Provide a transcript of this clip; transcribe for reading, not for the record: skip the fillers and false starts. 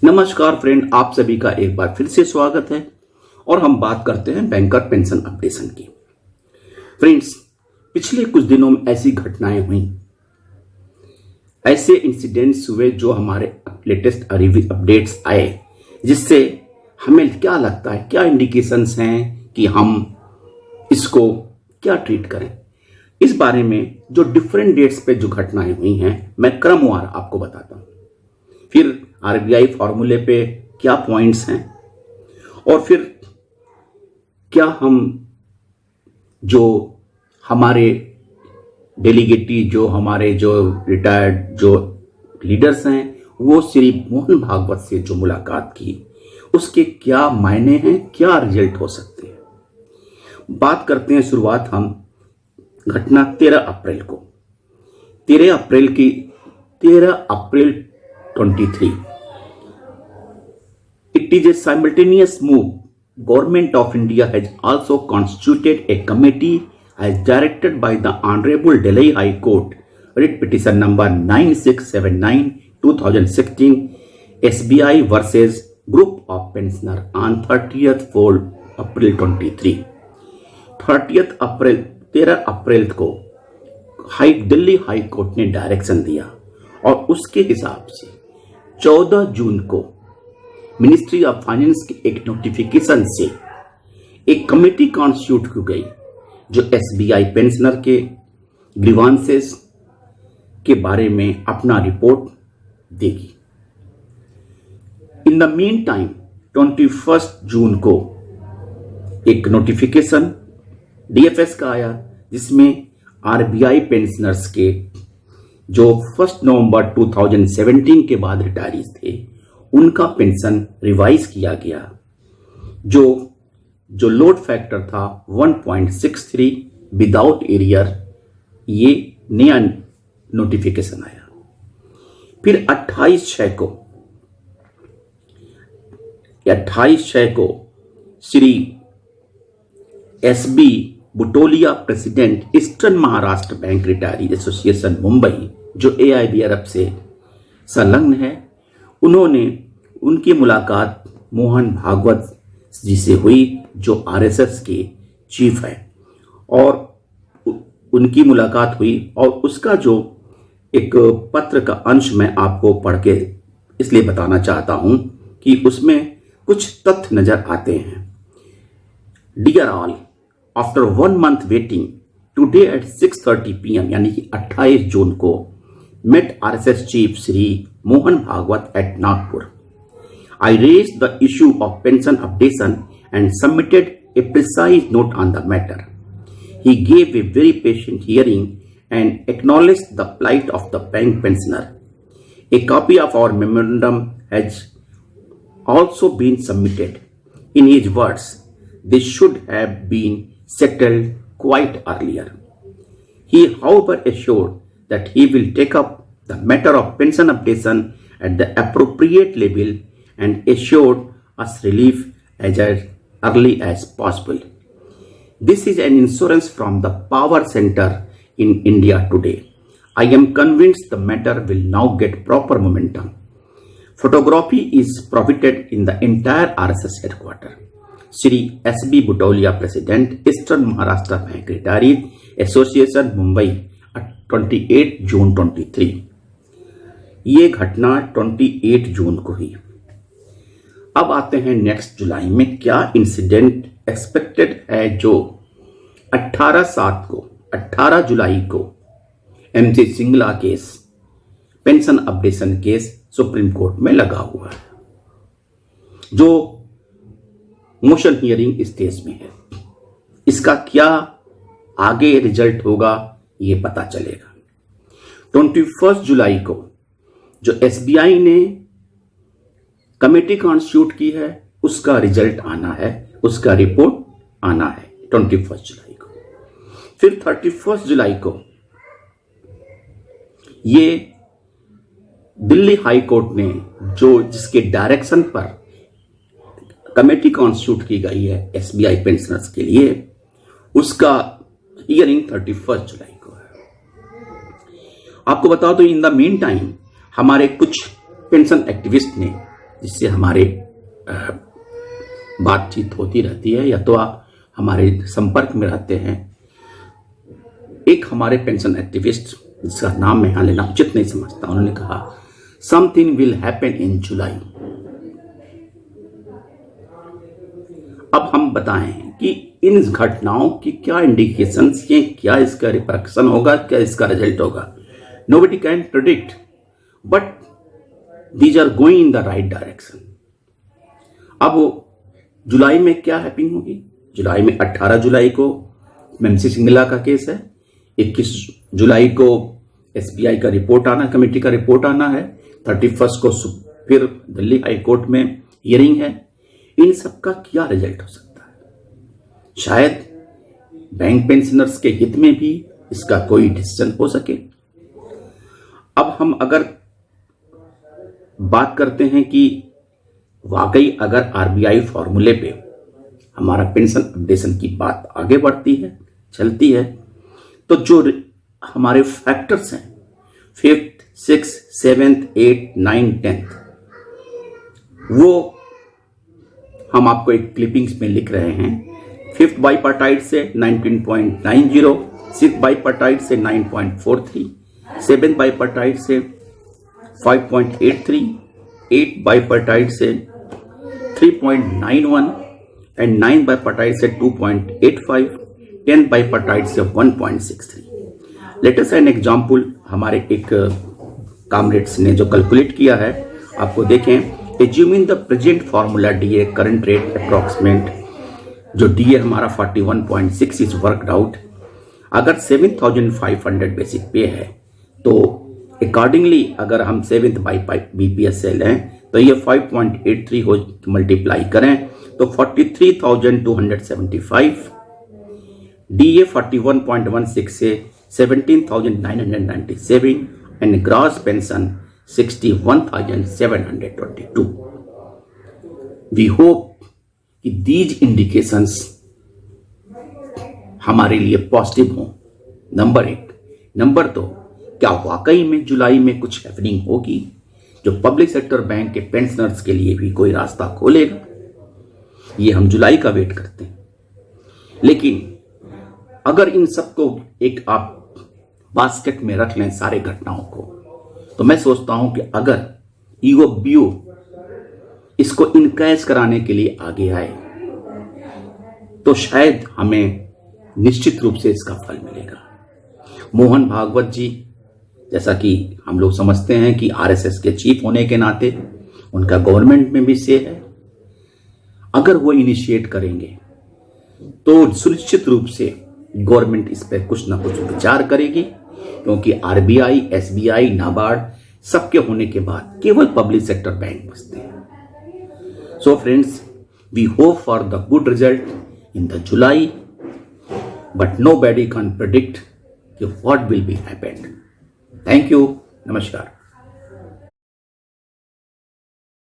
नमस्कार फ्रेंड, आप सभी का एक बार फिर से स्वागत है और हम बात करते हैं बैंकर पेंशन अपडेशन की। फ्रेंड्स, पिछले कुछ दिनों में ऐसी घटनाएं हुई, ऐसे इंसिडेंट्स हुए जो हमारे लेटेस्ट अपडेट्स आए, जिससे हमें क्या लगता है, क्या इंडिकेशंस हैं कि हम इसको क्या ट्रीट करें। इस बारे में जो डिफरेंट डेट्स पे जो घटनाएं हुई हैं, मैं क्रमवार आपको बताता हूं। फिर आरबीआई फॉर्मूले पे क्या पॉइंट्स हैं और फिर क्या हम जो हमारे डेलीगेटी, जो हमारे जो रिटायर्ड जो लीडर्स हैं, वो श्री मोहन भागवत से जो मुलाकात की, उसके क्या मायने हैं, क्या रिजल्ट हो सकते हैं। बात करते हैं शुरुआत हम घटना 13 अप्रैल को। 13 अप्रैल 23। It is a simultaneous move. Government of India has also constituted a committee as directed by the Honorable Delhi High Court, writ petition number 9679/2016, SBI versus Group of Pensioner on 30th April 23. 13 अप्रैल को Delhi high court ने direction दिया और उसके हिसाब से 14 जून को ministry of finance के एक नोटिफिकेशन से एक कमेटी कॉन्स्टिट्यूट की गई जो एसबीआई पेंशनर के ग्रीवांसेस के बारे में अपना रिपोर्ट देगी। इन द मीन टाइम 21 जून को एक नोटिफिकेशन डीएफएस का आया, जिसमें आरबीआई पेंशनर्स के जो 1 नवंबर 2017 के बाद रिटायरीज थे, उनका पेंशन रिवाइज किया गया। जो लोड फैक्टर था 1.63 विदाउट एरियर, ये नया नोटिफिकेशन आया। फिर 28/6 को Shri SB Butolia, president eastern Maharashtra bank retiree association Mumbai, जो एआईबीआरएफ से संलग्न है, उन्होंने उनकी मुलाकात मोहन भागवत जी से हुई, जो आरएसएस के चीफ है, और उनकी मुलाकात हुई और उसका जो एक पत्र का अंश मैं आपको पढ़ के इसलिए बताना चाहता हूं कि उसमें कुछ तथ्य नजर आते हैं। Dear all, after 1 month waiting, today at 6:30 PM, यानी कि 28 जून को, met RSS Chief Sri Mohan Bhagwat at Nagpur. I raised the issue of pension updation and submitted a precise note on the matter. He gave a very patient hearing and acknowledged the plight of the bank pensioner. A copy of our memorandum has also been submitted. In his words, this should have been settled quite earlier. He, however, assured that he will take up the matter of pension updation at the appropriate level and assured us relief as early as possible. This is an insurance from the power center in India today. I am convinced the matter will now get proper momentum. Photography is provided in the entire RSS headquarters. Shri SB Butolia, President, Eastern Maharashtra Bank Retirees Association, Mumbai, 28 जून 23। ये घटना 28 जून को हुई। अब आते हैं next July में क्या incident expected है, जो 18 जुलाई को MC Singla case, pension updation case supreme court में लगा हुआ है, जो मोशन हियरिंग स्टेज में है। इसका क्या आगे रिजल्ट होगा, ये पता चलेगा। 21 जुलाई को जो एसबीआई ने कमेटी कॉन्स्टिट्यूट की है, उसका रिजल्ट आना है, उसका रिपोर्ट आना है 21 जुलाई को। फिर 31 जुलाई को ये दिल्ली हाई कोर्ट ने जिसके डायरेक्शन पर कमेटी कॉन्स्टिट्यूट की गई है एसबीआई पेंशनर्स के लिए, उसका हियरिंग 31 जुलाई को है। आपको बता दो, इन द मीन टाइम हमारे कुछ पेंशन एक्टिविस्ट ने जिससे हमारे बातचीत होती रहती है या तो आप हमारे संपर्क में रहते हैं। एक हमारे पेंशन एक्टिविस्ट, जिसका नाम मैं यहाँ लेना उचित नहीं समझता, उन्होंने कहा समथिंग विल हैपन इन जुलाई। अब हम बताएं कि इन घटनाओं की क्या इंडिकेशंस हैं, क्या इसका रिपरक्शन होगा, क्या इसका रिजल्ट होगा। Nobody can predict, but these are going in the right direction. अब जुलाई में क्या हैपनिंग होगी? जुलाई में 18 जुलाई को एमसी सिंगला का केस है, 21 जुलाई को एसबीआई का रिपोर्ट आना, कमेटी का रिपोर्ट आना है, 31 को फिर दिल्ली हाई कोर्ट में हियरिंग है। इन सब का क्या रिजल्ट हो सकता है? शायद बैंक पेंशनर्स के हित में भी इसका कोई डिसीजन हो सके। अब हम अगर बात करते हैं कि वाकई अगर आरबीआई फॉर्मूले पे हमारा पेंशन अपडेशन की बात आगे बढ़ती है, चलती है, तो जो हमारे फैक्टर्स हैं 5th, 6th, 7th, 8th, 9th, 10th, वो हम आपको एक क्लिपिंग्स में लिख रहे हैं। 5th बाइपार्टाइट से 19.90, 6th बाइपार्टाइट से 9.43, 7th बाइपार्टाइट से 5.83, 8th बाइपार्टाइट से 3.91 एंड 9th बाइपार्टाइट से 2.85, 10th बाइपार्टाइट से 1.63। लेट अस एन एग्जांपल, हमारे एक कामरेड्स ने जो कैलकुलेट किया है, आपको देखें। Assuming the present formula DA current rate approximate, जो डीए हमारा 41.6 इज वर्कड आउट। अगर 7,500 बेसिक पे है तो अकॉर्डिंगली अगर हम 7th बाई बीपीएस से लें तो ये 5.83 हो, मल्टीप्लाई करें तो 43,275, डीए 41.16 से 17,997 and gross pension 61,722। We hope कि दीज इंडिकेशंस हमारे लिए पॉजिटिव हों। नंबर 1। नंबर 2, क्या वाकई में जुलाई में कुछ हैपनिंग होगी जो पब्लिक सेक्टर बैंक के पेंशनर्स के लिए भी कोई रास्ता खोलेगा? ये हम जुलाई का वेट करते हैं। लेकिन अगर इन सबको एक आप बास्केट में रख लें सारे घटनाओं को, तो मैं सोचता हूं कि अगर ईओबीओ इसको इनकैश कराने के लिए आगे आए तो शायद हमें निश्चित रूप से इसका फल मिलेगा। मोहन भागवत जी, जैसा कि हम लोग समझते हैं कि आरएसएस के चीफ होने के नाते उनका गवर्नमेंट में भी से है, अगर वो इनिशिएट करेंगे तो सुनिश्चित रूप से गवर्नमेंट इस पर कुछ ना कुछ विचार करेगी, क्योंकि आरबीआई, एसबीआई, नाबार्ड सबके होने के बाद केवल पब्लिक सेक्टर बैंक बचते हैं। So friends, we hope for the good result in the July, but nobody can predict what will be happened. Thank you. Namaskar.